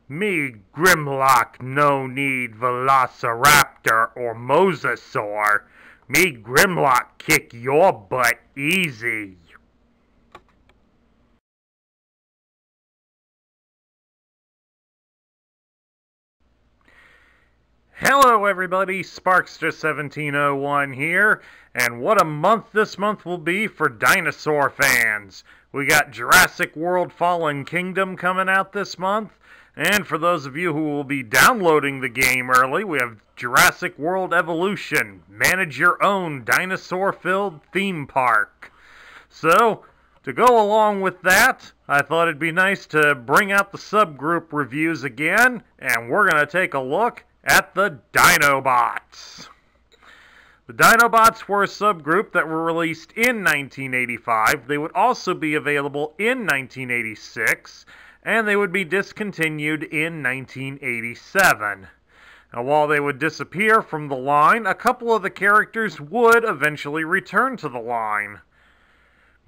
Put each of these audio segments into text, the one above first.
Me Grimlock no need Velociraptor or Mosasaur. Me Grimlock kick your butt easy. Hello everybody, Sparkster1701 here, and what a month this month will be for dinosaur fans. We got Jurassic World Fallen Kingdom coming out this month, and for those of you who will be downloading the game early, we have Jurassic World Evolution, manage your own dinosaur-filled theme park. So, to go along with that, I thought it'd be nice to bring out the subgroup reviews again, and we're going to take a look at the Dinobots. The Dinobots were a subgroup that were released in 1985. They would also be available in 1986, and they would be discontinued in 1987. Now, while they would disappear from the line, a couple of the characters would eventually return to the line.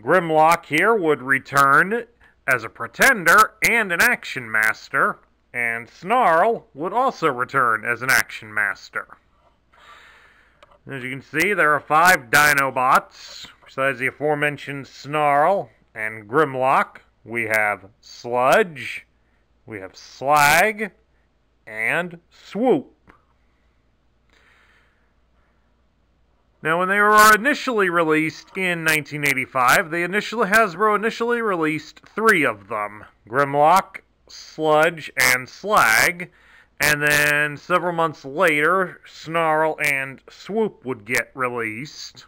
Grimlock here would return as a pretender and an action master, and Snarl would also return as an action master. As you can see, there are 5 Dinobots. Besides the aforementioned Snarl and Grimlock, we have Sludge, we have Slag, and Swoop. Now, when they were initially released in 1985, Hasbro initially released 3 of them: Grimlock, Sludge, and Slag, and then several months later, Snarl and Swoop would get released,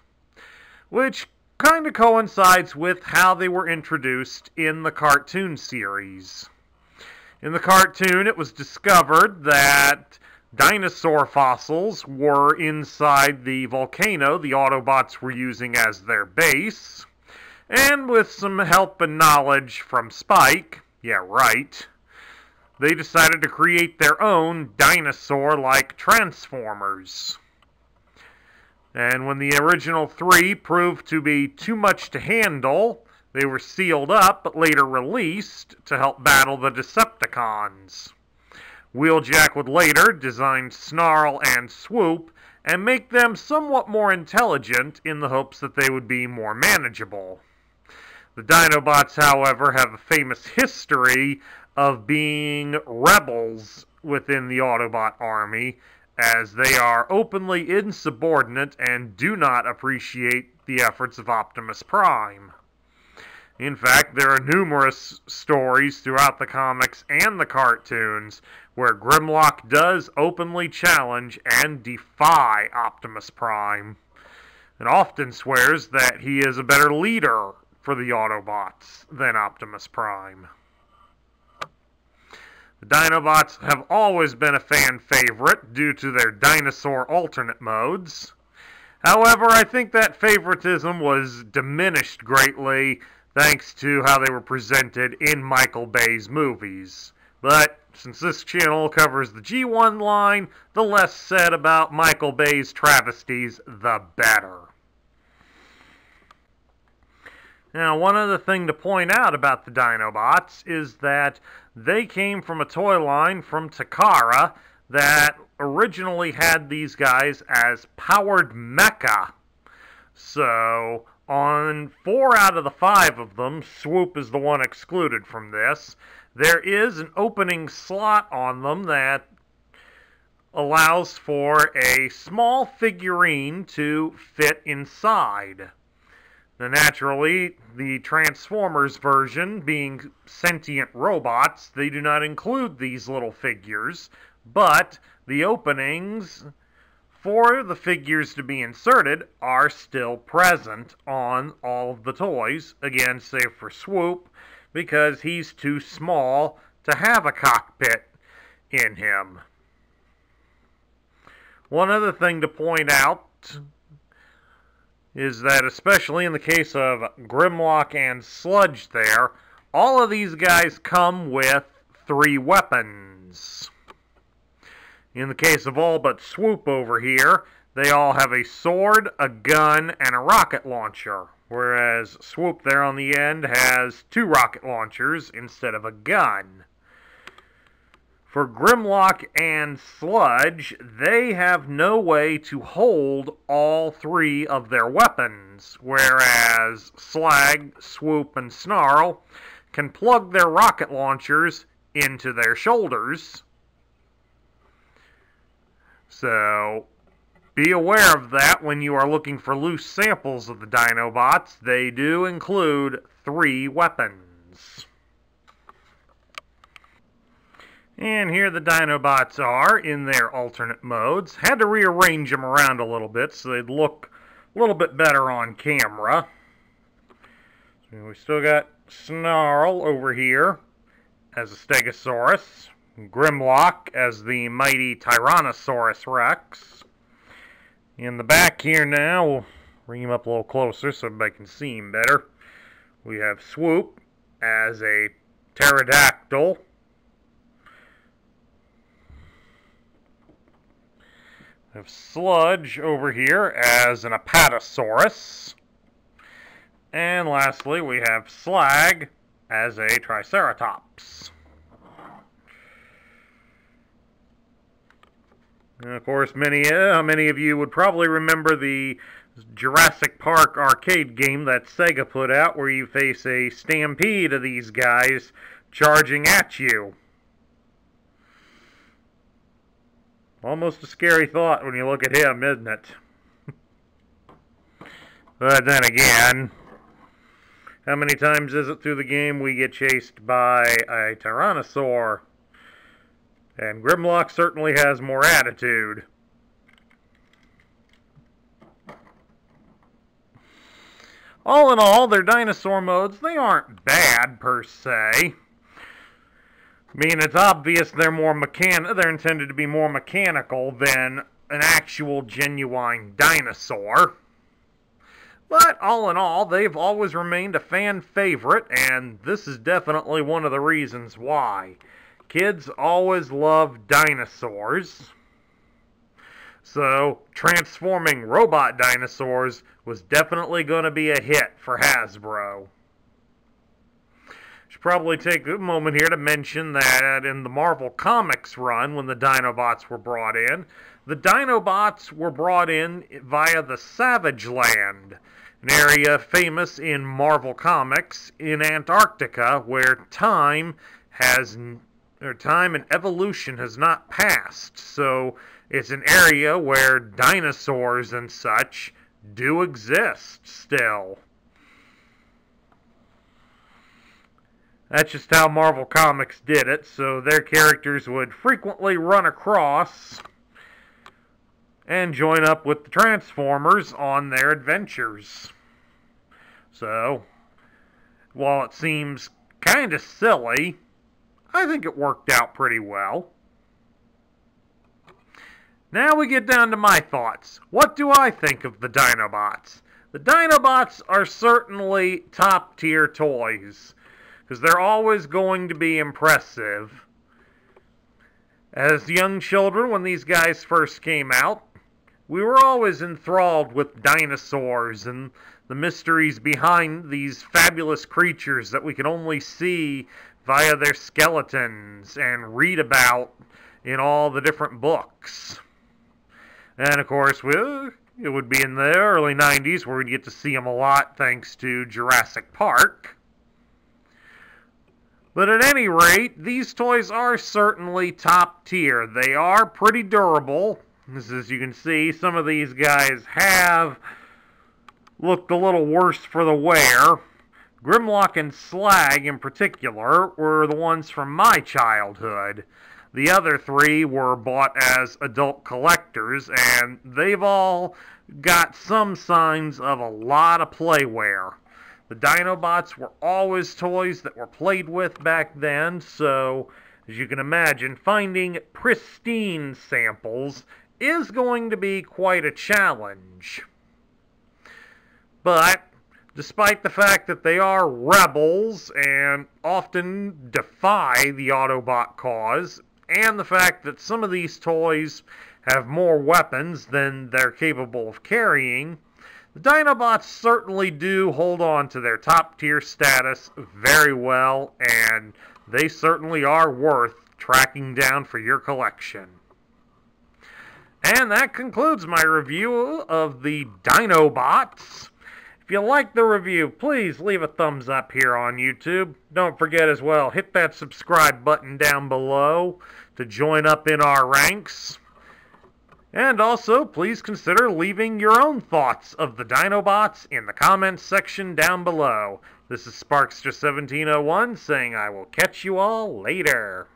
which kind of coincides with how they were introduced in the cartoon series. In the cartoon, it was discovered that dinosaur fossils were inside the volcano the Autobots were using as their base, and with some help and knowledge from Spike, yeah, right, they decided to create their own dinosaur-like Transformers. And when the original 3 proved to be too much to handle, they were sealed up but later released to help battle the Decepticons. Wheeljack would later design Snarl and Swoop and make them somewhat more intelligent in the hopes that they would be more manageable. The Dinobots, however, have a famous history of being rebels within the Autobot army, as they are openly insubordinate and do not appreciate the efforts of Optimus Prime. In fact, there are numerous stories throughout the comics and the cartoons where Grimlock does openly challenge and defy Optimus Prime, and often swears that he is a better leader for the Autobots than Optimus Prime. The Dinobots have always been a fan favorite due to their dinosaur alternate modes. However, I think that favoritism was diminished greatly thanks to how they were presented in Michael Bay's movies. But since this channel covers the G1 line, the less said about Michael Bay's travesties, the better. Now, one other thing to point out about the Dinobots is that they came from a toy line from Takara that originally had these guys as powered mecha. So, on 4 out of the 5 of them, Swoop is the one excluded from this, there is an opening slot on them that allows for a small figurine to fit inside. Now, naturally, the Transformers version, being sentient robots, they do not include these little figures, but the openings for the figures to be inserted are still present on all of the toys, again, save for Swoop, because he's too small to have a cockpit in him. One other thing to point out is that, especially in the case of Grimlock and Sludge there, all of these guys come with 3 weapons. In the case of all but Swoop over here, they all have a sword, a gun, and a rocket launcher, whereas Swoop there on the end has 2 rocket launchers instead of a gun. For Grimlock and Sludge, they have no way to hold all three of their weapons, whereas Slag, Swoop, and Snarl can plug their rocket launchers into their shoulders. So be aware of that when you are looking for loose samples of the Dinobots. They do include 3 weapons. And here the Dinobots are in their alternate modes. Had to rearrange them around a little bit so they'd look a little bit better on camera. So we still got Snarl over here as a Stegosaurus, Grimlock as the mighty Tyrannosaurus Rex. In the back here now, we'll bring him up a little closer so everybody can see him better. We have Swoop as a pterodactyl. We have Sludge over here as an apatosaurus. And lastly, we have Slag as a triceratops. And of course, many of you would probably remember the Jurassic Park arcade game that Sega put out, where you face a stampede of these guys charging at you. Almost a scary thought when you look at him, isn't it? But then again, how many times is it through the game we get chased by a Tyrannosaur? And Grimlock certainly has more attitude. All in all, their dinosaur modes, they aren't bad per se. I mean, it's obvious they're intended to be more mechanical than an actual genuine dinosaur. But all in all, they've always remained a fan favorite, and this is definitely one of the reasons why. Kids always love dinosaurs. So, transforming robot dinosaurs was definitely going to be a hit for Hasbro. Should probably take a moment here to mention that in the Marvel Comics run, when the Dinobots were brought in, the Dinobots were brought in via the Savage Land, an area famous in Marvel Comics in Antarctica, where time and evolution has not passed. So it's an area where dinosaurs and such do exist still. That's just how Marvel Comics did it, so their characters would frequently run across and join up with the Transformers on their adventures. So, while it seems kind of silly, I think it worked out pretty well. Now we get down to my thoughts. What do I think of the Dinobots? The Dinobots are certainly top-tier toys, because they're always going to be impressive. As young children, when these guys first came out, we were always enthralled with dinosaurs and the mysteries behind these fabulous creatures that we could only see via their skeletons and read about in all the different books. And of course, it would be in the early 90s where we'd get to see them a lot thanks to Jurassic Park. But at any rate, these toys are certainly top tier. They are pretty durable. As you can see, some of these guys have looked a little worse for the wear. Grimlock and Slag, in particular, were the ones from my childhood. The other 3 were bought as adult collectors, and they've all got some signs of a lot of play wear. The Dinobots were always toys that were played with back then, so as you can imagine, finding pristine samples is going to be quite a challenge. But despite the fact that they are rebels and often defy the Autobot cause, and the fact that some of these toys have more weapons than they're capable of carrying, the Dinobots certainly do hold on to their top-tier status very well, and they certainly are worth tracking down for your collection. And that concludes my review of the Dinobots. If you like the review, please leave a thumbs up here on YouTube. Don't forget as well, hit that subscribe button down below to join up in our ranks. And also, please consider leaving your own thoughts of the Dinobots in the comments section down below. This is Sparkster1701 saying I will catch you all later.